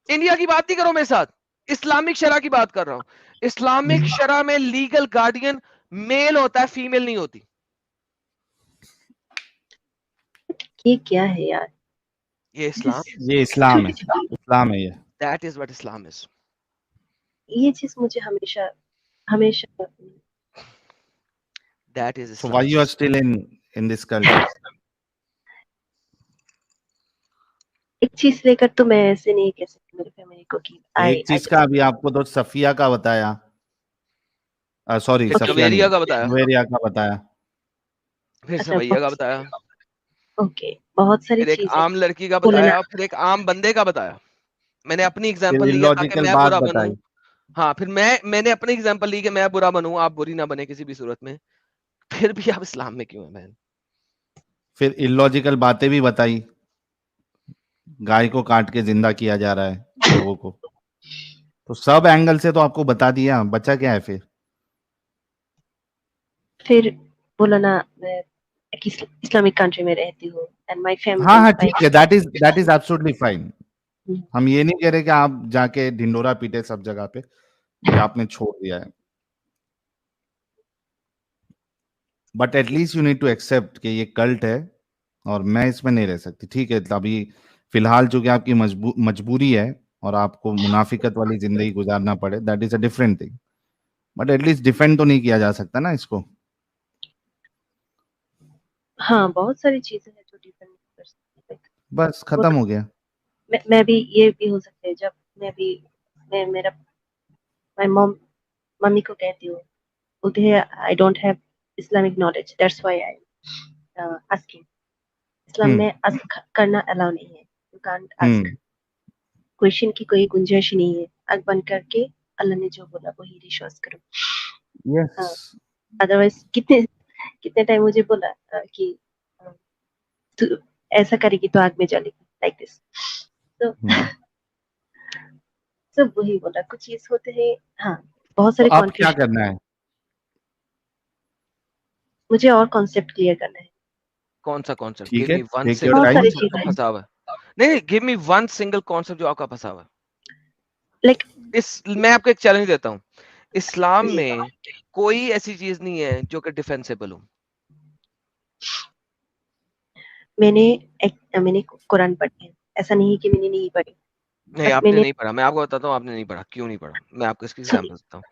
इंडिया की बात नहीं करो मेरे साथ, इस्लामिक शरह की बात कर रहा हूं। इस्लामिक शरह में लीगल गार्डियन मेल होता है, फीमेल नहीं होती। ये क्या है यार, ये इस्लाम, ये इस्लाम है, इस्लाम है ये। That is what Islam is. ये चीज मुझे हमेशा हमेशा that is So Islam. why you are still in this culture? एक चीज लेकर तो मैं ऐसे नहीं कह सकती मेरी फैमिली को कि एक चीज का अभी आपको तो सफिया का बताया, सॉरी फिर सफिया जवेरिया नहीं, का बताया, जुवेरिया का बताया, फिर अच्छा, सवैया का बताया, ओके, बहुत सारी फिर एक चीजें आम लड़की का बोले बताया, ना। फिर एक आम बंदे का बताया। मैंने अपनी फिर एग्जांपल ली है ताकि इलॉजिकल मैं बात बुरा बताई, बनूं। हाँ, फिर मैंने अपनी एग्जांपल ली कि मैं बुरा बनूं, आप बुरी ना बने किसी भी सूरत में। फिर भी आप इस्लाम में क्यों हैं बहन? फिर इलॉजिकल बातें भी बताई, गाय को काट के जिंदा किया जा रहा है लोगों को, तो सब एंगल से तो आपको बता दिया, बचा क्या है फिर बोला ना, मैं एक इस्लामिक कंट्री में रहती हूँ एंड माय फैमिली। हाँ हाँ ठीक है, दैट इज एब्सोल्युटली फाइन। हम ये नहीं कह रहे कि आप जाके ढिंडोरा पीटे सब जगह पे कि आपने छोड़ दिया है, but at least you need to accept कि ये कल्ट है और मैं इसमें नहीं रह सकती। ठीक है, अभी फिलहाल चूंकि आपकी मजबूरी है और आपको मुनाफिकत वाली जिंदगी गुजारना पड़े, that is a different thing, but at least defend तो नहीं किया जा सकता ना इसको। हाँ, बहुत सारी चीजें हैं जो डिपेंड कर सकती है। बस खत्म हो गया। मैं भी, ये भी हो सकता है जब मैं मेरा माय मम्मी को कहती हूँ, बोलते हैं I don't have Islamic knowledge, that's why I asking. Islam में आस्क करना अलाउ नहीं है, यू कांट आस्क, क्वेश्चन की कोई गुंजाइश नहीं है, आंख बंद करके अल्लाह ने जो बोला वही विश्वास करो। यस, अदरवाइज कितने टाइम मुझे बोला कि तू ऐसा करेगी तो आग में जलेगी, लाइक दिस। तो सब वही बोला, कुछ चीज होते हैं। हाँ, बहुत तो सारे अब क्या कॉन्फ्यूजन, करना है? मुझे और कॉन्सेप्ट क्लियर करना है। कौन सा कॉन्सेप्ट? ठीक गिव है, मी वन टेक योर सिंगल बहुत टाइम। सारी कॉन्सेप्ट जो चीजें, फंसा हुआ है। नहीं, give me one single concept जो आपका फंसा हुआ है। लाइक मैं आपको एक चैलेंज देता हूँ, इस्लाम में कोई ऐसी चीज नहीं है जो कि डिफेंसिबल हो। मैंने कुरान पढ़ी है, ऐसा नहीं है कि मैंने नहीं पढ़ी, नहीं, बट आपने मैंने नहीं पढ़ा। मैं आपको बताता हूँ आपने नहीं पढ़ा, क्यों नहीं पढ़ा। मैं आपको इसकी सुनी। एग्जांपल देता हूँ।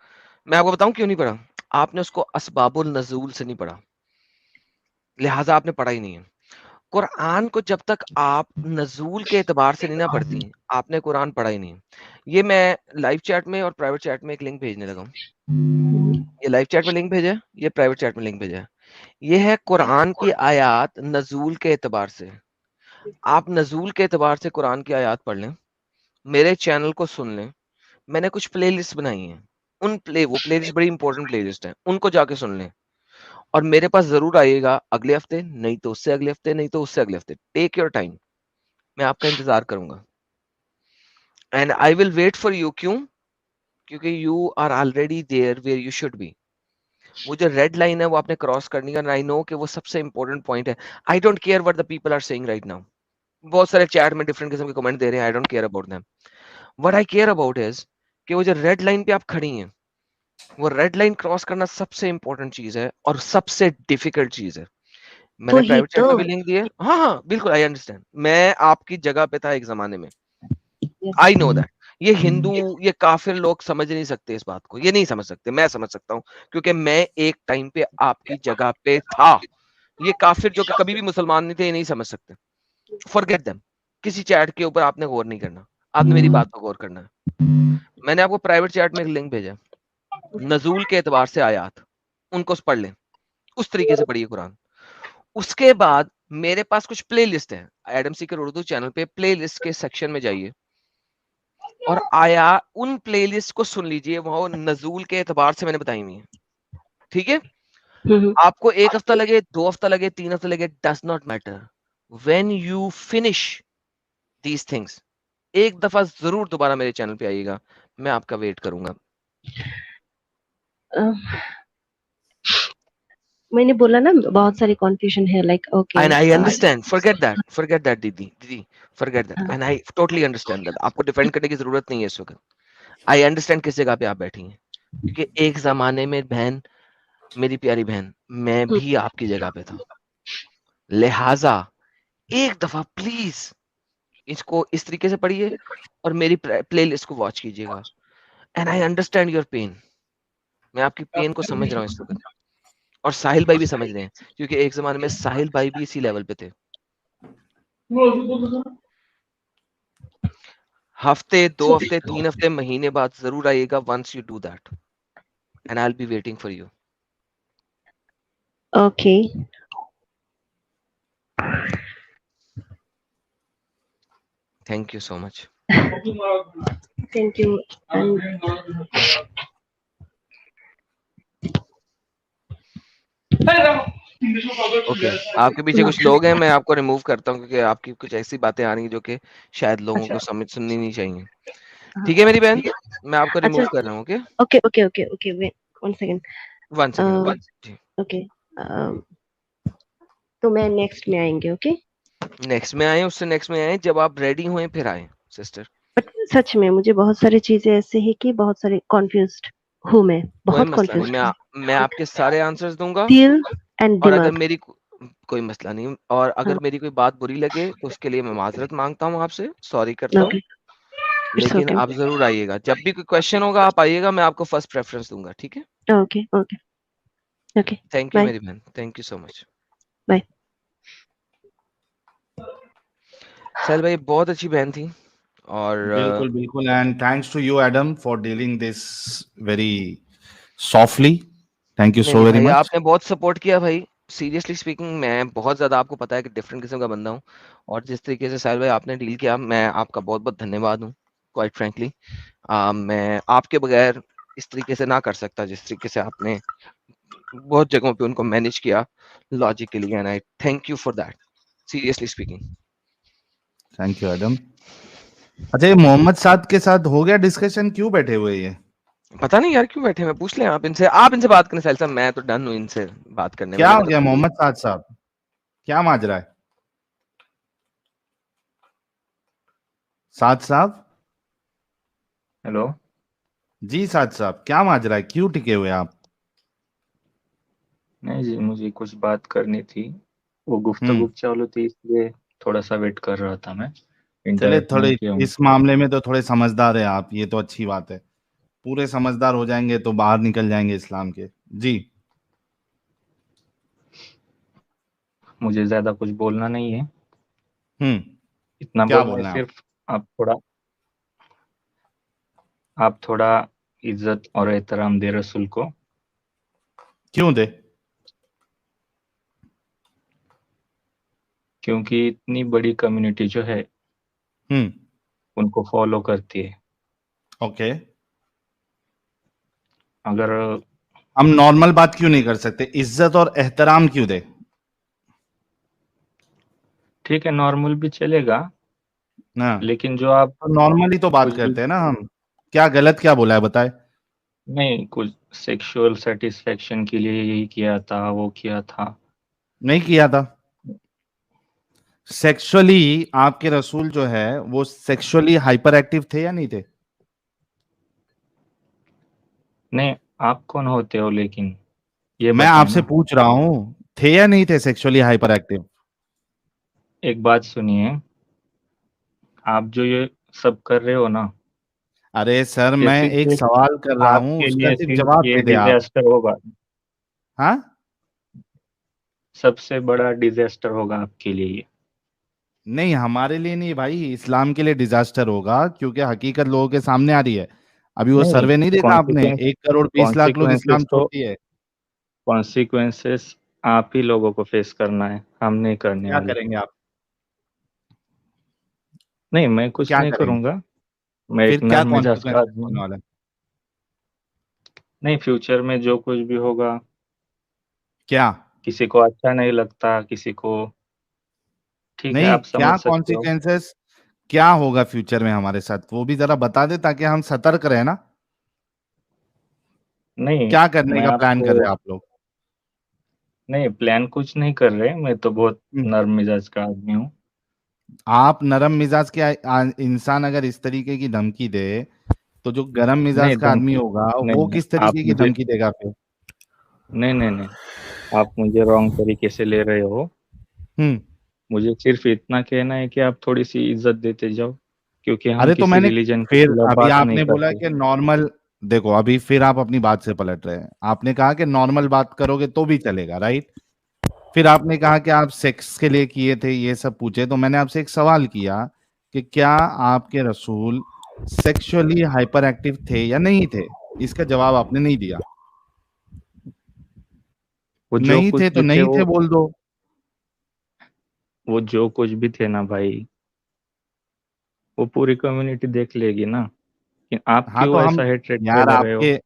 मैं आपको बताऊं क्यों नहीं पढ़ा। आपने उसको असबाबुल नज़ूल से नहीं पढ़ा, लिहाजा आपने पढ़ा ही नहीं है। कुरान को जब तक आप नज़ूल के एतबार से नहीं ना पढ़ती, आपने कुरान पढ़ा ही नहीं। ये मैं लाइव चैट में और प्राइवेट चैट में एक लिंक भेजने लगा हूँ। ये लाइव चैट में लिंक भेजा है, ये प्राइवेट चैट में लिंक भेजा है। ये है कुरान की आयात नज़ूल के एतबार से। आप नज़ूल के एतबार से कुरान की आयात पढ़ लें, मेरे चैनल को सुन लें। मैंने कुछ प्लेलिस्ट बनाई हैं, वो प्लेलिस्ट बड़ी इंपॉर्टेंट प्लेलिस्ट है, उनको जाके सुन लें। और मेरे पास जरूर आइएगा अगले हफ्ते, नहीं तो उससे अगले हफ्ते, नहीं तो उससे अगले हफ्ते। टेक योर टाइम, मैं आपका इंतजार करूंगा। And I will wait for you. क्यों? क्योंकि you are already there where you should be. वो जो रेड लाइन है वो आपने क्रॉस करनी है। आई नो कि वो सबसे इंपॉर्टेंट पॉइंट है। I don't care what the people are saying right now. बहुत सारे चैट में डिफरेंट किस्म के कमेंट दे रहे हैं, I don't care about them. What I care about is कि वो जो रेड लाइन पे आप खड़ी हैं, वो रेड लाइन क्रॉस करना सबसे इंपॉर्टेंट चीज है और सबसे डिफिकल्ट चीज है। मैंने वही प्राइवेट चैट तो, में भी लिंक दिए। हाँ हाँ बिल्कुल, आई अंडरस्टैंड। मैं आपकी जगह पे था एक जमाने में, आई नो दैट। ये हिंदू, ये काफिर लोग समझ नहीं सकते इस बात को, ये नहीं समझ सकते। मैं समझ सकता हूँ क्योंकि मैं एक टाइम पे आपकी जगह पे था। ये काफिर जो कि कभी भी मुसलमान नहीं थे, ये नहीं समझ सकते। Forget them. किसी चैट के ऊपर आपने गौर नहीं करना, आपने मेरी बात पर गौर करना है। मैंने आपको प्राइवेट चैट में एक लिंक भेजा, नजूल के एतबार से आयात, उनको पढ़ लें, उस तरीके से पढ़िए कुरान। उसके बाद मेरे पास कुछ प्लेलिस्ट है, एडम सीकर उर्दू चैनल पे प्लेलिस्ट के सेक्शन में जाइए और आया उन प्लेलिस्ट को सुन लीजिए, वहां नजूल के एतबार से मैंने बताई हुई है। ठीक है? आपको एक हफ्ता लगे, 2 हफ्ता लगे, 3 हफ्ता लगे, does not matter. When you finish these things, एक दफा जरूर दोबारा मेरे चैनल पे आइएगा, मैं आपका वेट करूंगा। मैंने बोला ना बहुत सारी कंफ्यूजन है, like okay. And I understand, forget that दीदी, forget that. And I totally understand that. आपको डिफेंड करने की जरूरत नहीं है इस वक्त। आई अंडरस्टैंड किस जगह पे आप बैठी हैं, क्योंकि एक जमाने में बहन, मेरी प्यारी बहन, मैं भी आपकी जगह पे था। लिहाजा एक दफा प्लीज इसको इस तरीके से पढ़िए और मेरी प्लेलिस्ट को वॉच कीजिएगा। And I understand your pain. मैं आपकी पेन को समझ रहा हूँ इस वक्त, और साहिल भाई भी समझ रहे हैं, क्योंकि एक जमाने में साहिल भाई भी इसी लेवल पे थे। हफ्ते, 2 हफ्ते, 3 हफ्ते, महीने बाद जरूर आइएगा। Once you do that, and I will be waiting for you. Okay. Thank you so much. Thank you. Okay, आपके पीछे कुछ लोग हैं, मैं आपको रिमूव करता हूँ, क्योंकि आपकी कुछ ऐसी बातें आ रही हैं जो कि शायद लोगों को समझ सुननी नहीं चाहिए। ठीक है मेरी बहन, मैं आपको रिमूव कर रहा हूँ। Okay, okay okay okay okay, wait 1 second. One second जी। ओके, तो मैं नेक्स्ट में आएंगे। ओके, नेक्स्ट में आए, उससे नेक्स्ट में आए, जब आप रेडी हुए फिर आए सिस्टर। बट सच में मुझे बहुत सारी चीजें ऐसे है कि बहुत सारे कॉन्फ्यूज्ड हूँ मैं, कोई बहुत मसला नहीं, कॉन्फ्यूज्ड। मैं आपके सारे आंसर्स दूंगा। दिल एंड और अगर दिमाग। मेरी कोई मसला नहीं, और अगर हाँ, मेरी कोई बात बुरी लगे तो उसके लिए मैं माजरत मांगता हूँ आपसे, सॉरी करता हूँ। ओके, इट्स लेकिन ओके, आप जरूर आइएगा, जब भी कोई क्वेश्चन होगा आप आइएगा, मैं आपको फर्स्ट प्रेफरेंस दूंगा। ठीक है? Okay okay okay, thank you bye मेरी बहन, thank you so much. Bye. Sahil भाई बहुत अच्छी बहन थी। और बिल्कुल बिल्कुल, and thanks to you Adam for dealing this very softly. Thank you नहीं सो नहीं वेरी भाई, मच। आपने बहुत सपोर्ट किया भाई। सीरियसली स्पीकिंग, मैं बहुत ज्यादा, आपको पता है कि डिफरेंट किस्म का बंदा हूँ, और जिस तरीके से साहिल भाई आपने डील किया, मैं आपका बहुत बहुत धन्यवाद हूँ। क्वाइट फ्रेंकली, मैं आपके बगैर इस तरीके से ना कर सकता जिस तरीके से आपने बहुत जगहों पे उनको मैनेज किया logically, and I thank you for that, seriously speaking. Thank you Adam. अच्छा, ये मोहम्मद साद के साथ हो गया डिस्कशन? क्यों बैठे हुए ये? पता नहीं यार क्यों बैठे हैं, पूछ लें आप इनसे बात करने। साहिल साहब मैं तो डन हूँ इनसे बात करने में। क्या मैंने हो तो गया मोहम्मद साद साहब, क्या माजरा है? साद साहब, हेलो। जी साद साहब, क्या माजरा है, क्यों टिके हुए आप? नहीं जी, मुझे कुछ बात करनी थी, वो गुफ्तगू चालू थी इसलिए थोड़ा सा वेट कर रहा था मैं, चले, इंटरप्ट थोड़े नहीं किया हूँ। इस मामले में तो थोड़े समझदार है आप, ये तो अच्छी बात है। पूरे समझदार हो जाएंगे तो बाहर निकल जाएंगे इस्लाम के। जी मुझे ज्यादा कुछ बोलना नहीं है, इतना क्या बोलना है बोलना है आप? सिर्फ आप थोड़ा इज्जत और एहतराम दे रसूल को, क्यों दे? क्योंकि इतनी बड़ी कम्युनिटी जो है उनको फॉलो करती है। ओके, अगर हम नॉर्मल बात क्यों नहीं कर सकते, इज्जत और एहतराम क्यों दे? ठीक है, नॉर्मल भी चलेगा, ना, लेकिन जो आप तो नॉर्मली तो बात कुछ भी करते हैं ना हम। क्या गलत क्या बोला है बताए? नहीं, कुछ सेक्सुअल सेटिस्फेक्शन के लिए यही किया था, वो किया था। नहीं किया था। सेक्सुअली आपके रसूल जो है वो सेक्सुअली हाइपर एक्टिव थे या नहीं थे? नहीं, आप कौन होते हो लेकिन ये मैं बताए आपसे ना। पूछ रहा हूं, थे या नहीं थे सेक्सुअली हाइपर एक्टिव? एक बात सुनिए, आप जो ये सब कर रहे हो ना, अरे सर, ये मैं एक सिर्फ सवाल कर रहा हूं, आपके उसका लिए सिर्फ सिर्फ जवाब ये दे दे आप। डिजास्टर होगा, हाँ, सबसे बड़ा डिजास्टर होगा आपके लिए ये। नहीं हमारे लिए नहीं भाई, इस्लाम के लिए डिजास्टर होगा, क्योंकि हकीकत लोगों के सामने आ रही है। अभी वो नहीं, सर्वे नहीं देखा आपने, कॉन्सिक्वेंस 1 करोड़ 20 लाख लोग इस्लाम छोड़ती है। कॉन्सिक्वेंसेस आप ही लोगों को फेस करना है, हम नहीं करने क्या वाले। करेंगे आप? नहीं, मैं कुछ क्या नहीं करेंगे? करूंगा, मैं फिर एक क्या नर्म मिजाज का कॉन्सिक्वेंसेस आदमी होने हूँ। वाला है? नहीं, फ्यूचर में जो कुछ भी होगा, क्या? किसी को अच्छा नहीं लगता, किसी को, ठीक है, नहीं, आप क्या समझ सकते हो। कॉन्सिक्वेंसेस, क्या होगा फ्यूचर में हमारे साथ, वो भी जरा बता दे ताकि हम सतर्क रहे ना। नहीं, क्या करने मैं का प्लान कर आपको, रहे हैं आप लोग? नहीं, प्लान कुछ नहीं कर रहे, मैं तो बहुत हम्म। नर्म मिजाज का आदमी हूँ। आप नरम मिजाज के इंसान अगर इस तरीके की धमकी दे, तो जो गरम मिजाज नहीं, का आदमी धमकी होगा नहीं, वो नहीं, किस आप तरीके की मुझे, धमकी देगा फिर? नहीं, नहीं, नहीं, आप मुझे रॉन्ग तरीके से ले रहे हो। हम्म। मुझे सिर्फ इतना कहना है कि आप थोड़ी सी इज्जत देते जाओ, क्योंकि हम अरे तो किसी मैंने, रिलीजन के फिर खिलाफ अभी बात नहीं आपने बोला करते। कि नॉर्मल, देखो अभी फिर आप अपनी बात से पलट रहे हैं। आपने कहा कि नॉर्मल बात करोगे तो भी चलेगा, राइट? फिर आपने कहा कि आप सेक्स के लिए किए थे, ये सब पूछे, तो मैंने आपसे एक सवाल किया कि क्या आपके रसूल सेक्सुअली हाइपर एक्टिव थे या नहीं थे? इसका जवाब आपने नहीं दिया। वो जो नहीं कुछ थे तो भी थे, नहीं थे बोल दो। वो जो कुछ भी थे ना भाई, वो पूरी कम्युनिटी देख लेगी ना, कि आप हाँ तो क्यों हम, ऐसा हेट्रेट यार फैला रहे हो। आपके,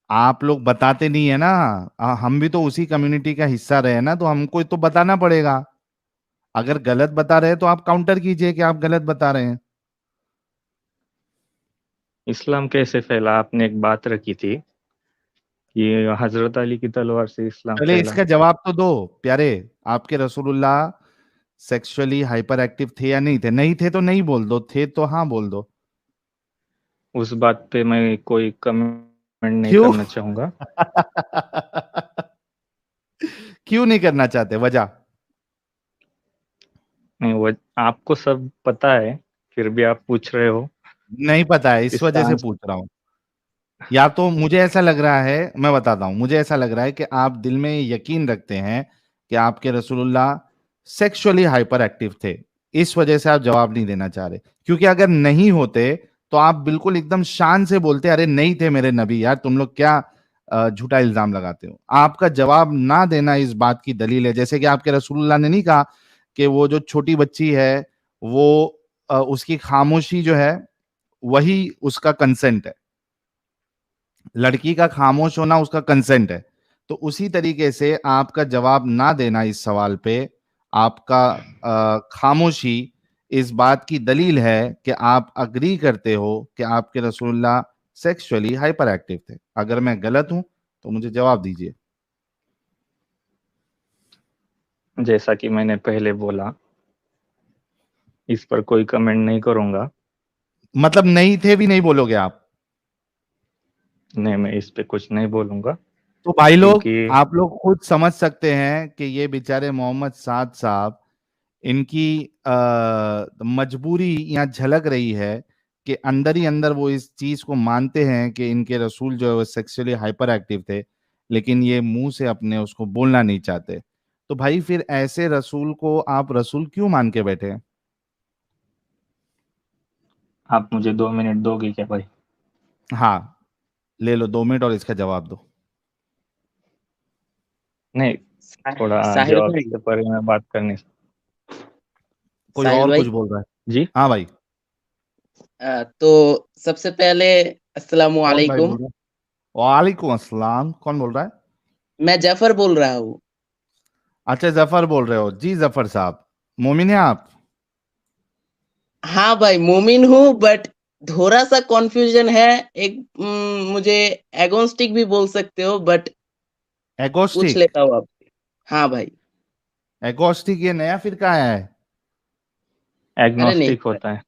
आप लोग बताते नहीं है ना। हम भी तो उसी कम्युनिटी का हिस्सा रहे हैं ना, तो हमको तो बताना पड़ेगा। अगर गलत बता रहे हैं तो आप काउंटर कीजिए कि आप गलत बता रहे हैं। इस्लाम कैसे फैला, आपने एक बात रखी थी कि हजरत अली की तलवार से इस्लाम पहले फैला। इसका जवाब तो दो प्यारे। आपके रसूलुल्लाह सेक्सुअली हाइपर एक्टिव थे या नहीं थे? नहीं थे तो नहीं बोल दो, थे तो हाँ बोल दो। उस बात पे मैं कोई कमेंट नहीं क्यों? करना चाहूंगा। क्यों नहीं करना चाहते, वजह? नहीं, वो आपको सब पता है, फिर भी आप पूछ रहे हो। नहीं पता है, इस इसका वजह से आंसर, पूछ रहा हूँ। या तो मुझे ऐसा लग रहा है, मैं बताता हूं, मुझे ऐसा लग रहा है कि आप दिल में यकीन रखते हैं कि आपके रसूलुल्लाह सेक्सुअली हाइपर एक्टिव थे, इस वजह से आप जवाब नहीं देना चाह रहे। क्योंकि अगर नहीं होते तो आप बिल्कुल एकदम शान से बोलते, अरे नहीं थे मेरे नबी, यार तुम लोग क्या झूठा इल्जाम लगाते हो। आपका जवाब ना देना इस बात की दलील है, जैसे कि आपके रसूलुल्लाह ने नहीं कहा कि वो जो छोटी बच्ची है वो उसकी खामोशी जो है वही उसका कंसेंट है, लड़की का खामोश होना उसका कंसेंट है। तो उसी तरीके से आपका जवाब ना देना इस सवाल पे, आपका खामोशी इस बात की दलील है कि आप अग्री करते हो कि आपके रसूलुल्लाह सेक्सुअली हाइपर एक्टिव थे? अगर मैं गलत हूं तो मुझे जवाब दीजिए। जैसा कि मैंने पहले बोला, इस पर कोई कमेंट नहीं करूंगा। मतलब नहीं थे भी नहीं बोलोगे आप? नहीं, मैं इस पे कुछ नहीं बोलूंगा, तो भाई लोग, क्योंकि आप लोग खुद समझ सकते हैं कि ये बेचारे मोहम्मद साद साहब, इनकी मजबूरी यहाँ झलक रही है कि अंदर ही अंदर वो इस चीज को मानते हैं कि इनके रसूल जो है वो सेक्सुअली हाइपर एक्टिव थे, लेकिन ये मुंह से अपने उसको बोलना नहीं चाहते। तो भाई फिर ऐसे रसूल को आप रसूल क्यों मान के बैठे हैं? आप मुझे 2 मिनट दोगे क्या भाई? हाँ, ले लो 2 मिनट और इसका जवाब दो। नहीं, थोड़ा साहिल जवाब भाई, से पहले मैं बात करनी। कोई साहिल और भाई, कुछ बोल रहा है? जी, हाँ भाई। तो सबसे पहले अस्सलामु कौन भाई अलैकुम। बोल रहा है? वालेकुम अस्सलाम। कौन बोल रहा है? मैं जफर बोल रहा हूँ। अच्छा, जफर बोल रहे हो जी। जफर साहब, मोमिन है आप? हाँ भाई, मोमिन हूँ, बट थोड़ा सा कंफ्यूजन है। एक मुझे एगोस्टिक भी बोल सकते हो, बट पूछ एगोस्टिक? लेता हूँ आपसे। हाँ भाई। एगोस्टिक ये नया फिरका है? अरे नहीं, एग्नोस्टिक होता है।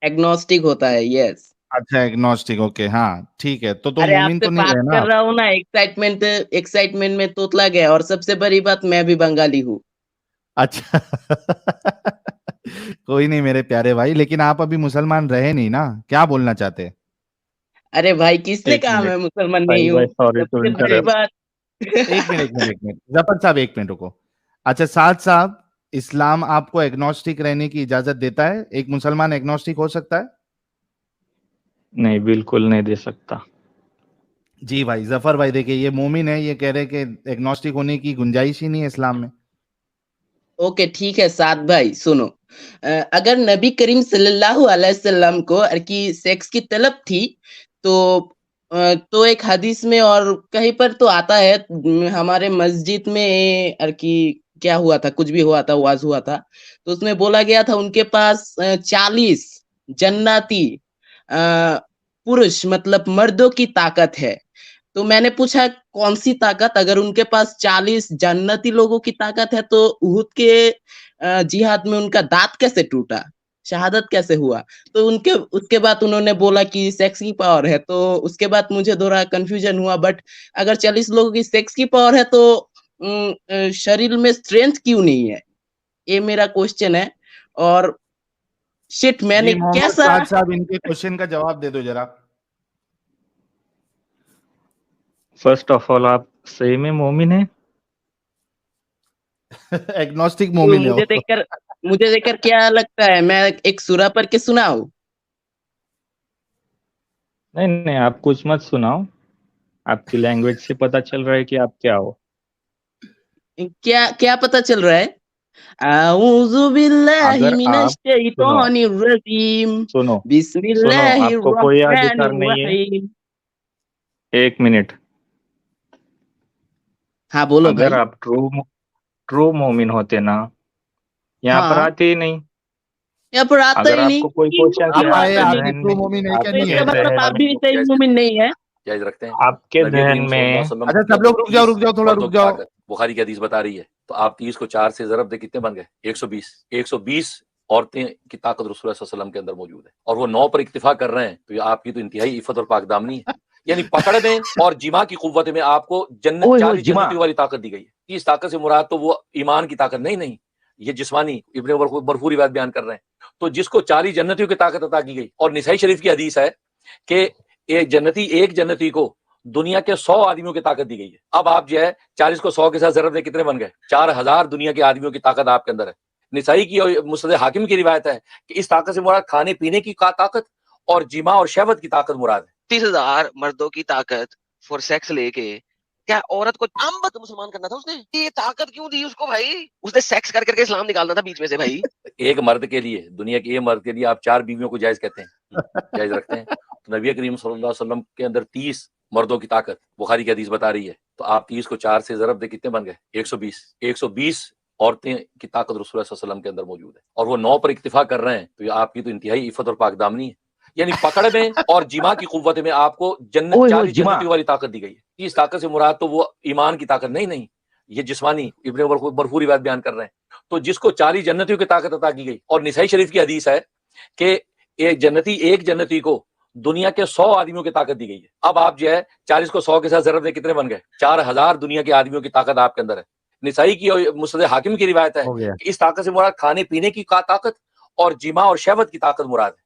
एग्नोस्टिक होता है, यस। अच्छा, एग्नोस्टिक, ओके, हाँ ठीक है। तो अरे मोमिन आपसे तो नहीं बात रहे ना कर आप? रहा हूँ ना, एक्साइटमेंट एक्साइटमेंट में तोतला गया, और सबसे बड़ी बात, मैं भी बंगाली हूँ। अच्छा। कोई नहीं मेरे प्यारे भाई, लेकिन आप अभी मुसलमान रहे नहीं ना, क्या बोलना चाहते हैं? अरे भाई, किसने एक कहा मिनट मैं मुसलमान नहीं साहिल हूँ? भाई, सॉरी टू सबसे बड़ी इंटरप्ट। बात। एक मिनट, एक मिनट, एक मिनट, जफर साहब एक मिनट रुको। अच्छा, साथ साहब, इस्लाम आपको एग्नोस्टिक रहने की इजाजत देता है? एक मुसलमान एग्नोस्टिक हो सकता है? नहीं, बिल्कुल नहीं दे सकता। जी भाई, जफर भाई देखिए, ये मोमिन है, ये कह रहे हैं कि एग्नोस्टिक होने की गुंजाइश ही नहीं है इस्लाम में। ओके, ठीक है साद भाई, सुनो। अगर नबी करीम सल्लल्लाहु अलैहि वसल्लम को की सेक्स की तलब थी, तो तो एक हदीस में और कहीं पर तो आता है, हमारे मस्जिद में की क्या हुआ था, कुछ भी हुआ था, वाज हुआ था, तो उसमें बोला गया था उनके पास 40 जन्नती पुरुष, मतलब मर्दों की ताकत है। तो मैंने पूछा, कौन सी ताकत? अगर उनके पास 40 जन्नती लोगों की ताकत है, तो उहुद के जिहाद में उनका दांत कैसे टूटा, शहादत कैसे हुआ? तो उनके उसके बाद उन्होंने बोला कि सेक्स की पावर है, तो उसके बाद मुझे थोड़ा कंफ्यूजन हुआ। बट अगर 40 लोगों की सेक्स की पावर है, तो शरीर में स्ट्रेंथ क्यों नहीं है? ये मेरा क्वेश्चन है। और शिट, जी मैंने मोहम्मद कैसा। साद साहब, इनके क्वेश्चन का जवाब दे दो जरा। फर्स्ट ऑफ ऑल, आप सही में मोमिन है? एग्नोस्टिक तो मोमिन है वो। मुझे देखकर क्या लगता है, मैं एक सूरा पढ़ के सुनाऊं? नहीं नहीं, आप कुछ मत सुनाओ। आपकी लैंग्वेज से पता चल रहा है कि आप क्या हो। क्या क्या पता चल रहा है? अऊज़ु बिल्लाहि अगर मिनश आप सुनो शैतानिर रजीम, सुनो सुनो, बिस्मिल्लाहिर आपको कोई अधिकार रहमानिर नहीं है। रहीम। 1 मिनट। हाँ बोलो अगर भाई। आप ट्रू मोमिन होते ना, यहाँ पर हाँ, आते ही नहीं। यहाँ पर आता अगर ही नहीं, आपको कोई क्वेश्चन आप किया, आए, आपके आपकी जहन ट्रू में मोमिन है क्या तो नहीं आपके इसका है? मतलब आप जहन भी सही मुमिन नहीं है। जायज रखते हैं। आपके नबी जहन करीम में सल्लल्लाहु अलैहि अच्छा वसल्लम सब के लोग रुक जाओ, 30 रुक जाओ, थोड़ा मर्दों रुक की जाओ। ताकत बुखारी की हदीस बता रही है। तो आप 30 को 4 से ज़रब दे, कितने बन गए? 120। 120 औरतें की ताकत रसूलुल्लाह सल्लल्लाहु अलैहि वसल्लम के अंदर मौजूद है, और वो 9 पर इक्तिफा कर रहे हैं। तो ये आपकी तो इंतहाई इफ़्फ़त और पाकदामनी है। यानी पकड़ दें और जिमा की कुव्वत में आपको जन्नत, 40 जन्नतियों वाली ताकत दी गई है। इस ताकत से मुराद तो वो ईमान की ताकत नहीं, ये जिस्मानी इब्ने मरफू रिवायत बयान कर रहे हैं। तो जिसको 40 जन्नतियों की ताकत अता की गई, और निसाई शरीफ की हदीस है कि एक जन्नती को दुनिया के 100 आदमियों की ताकत दी गई है। अब आप जो है 40 को 100 के साथ ज़रब दे, कितने बन गए? 4000 दुनिया के आदमियों की ताकत आपके अंदर है। निसाई की और मुस्नद हाकिम की रिवायत है कि इस ताकत से मुराद खाने पीने की ताकत और जिमा और शहवत की ताकत मुराद है। 30,000 मर्दों की ताकत फॉर सेक्स लेके क्या औरत को आम बद मुसलमान करना था उसने? ये ताकत क्यों दी उसको भाई? उसने सेक्स कर करके इस्लाम निकालना था बीच में से भाई। एक मर्द के लिए, दुनिया के एक मर्द के लिए आप 4 बीवियों को जायज कहते हैं, जायज रखते हैं? तो नबी करीम सल्लल्लाहु अलैहि वसल्लम के अंदर 30 मर्दों की ताकत बुखारी की हदीस बता रही है। तो आप 30 को 4 से ज़रब दे, कितने बन गए? 120। 120 औरतें की ताकत रसूलुल्लाह सल्लल्लाहु अलैहि वसल्लम के अंदर मौजूद है, और वो 9 पर इक्तिफा कर रहे हैं, तो ये आपकी तो इंतहाई इफ़्फ़त और पाकदामनी है। यानी पकड़ में और जिमा की कुव्वत में आपको जन्नत, ओए होए, 40 जिमा। जन्नतियों वाली ताकत दी गई है। इस ताकत से मुराद तो वो ईमान की ताकत नहीं, ये जिस्मानी इब्ने उमर मरफू रिवायत बयान कर रहे हैं। तो जिसको 40 जन्नतियों की ताकत अता की गई, और निसाई शरीफ की हदीस है कि एक जन्नती को दुनिया के 100 आदमियों की ताकत दी गई है। अब आप जो है 40 को 100 के साथ ज़रब दे कितने बन गए? 4000 दुनिया के आदमियों की ताकत आपके अंदर है। निसाई की और मुस्नद हाकिम की रिवायत है हो गया। कि इस ताकत से मुराद खाने पीने की ताकत और जिमा और शहवत की ताकत मुराद है।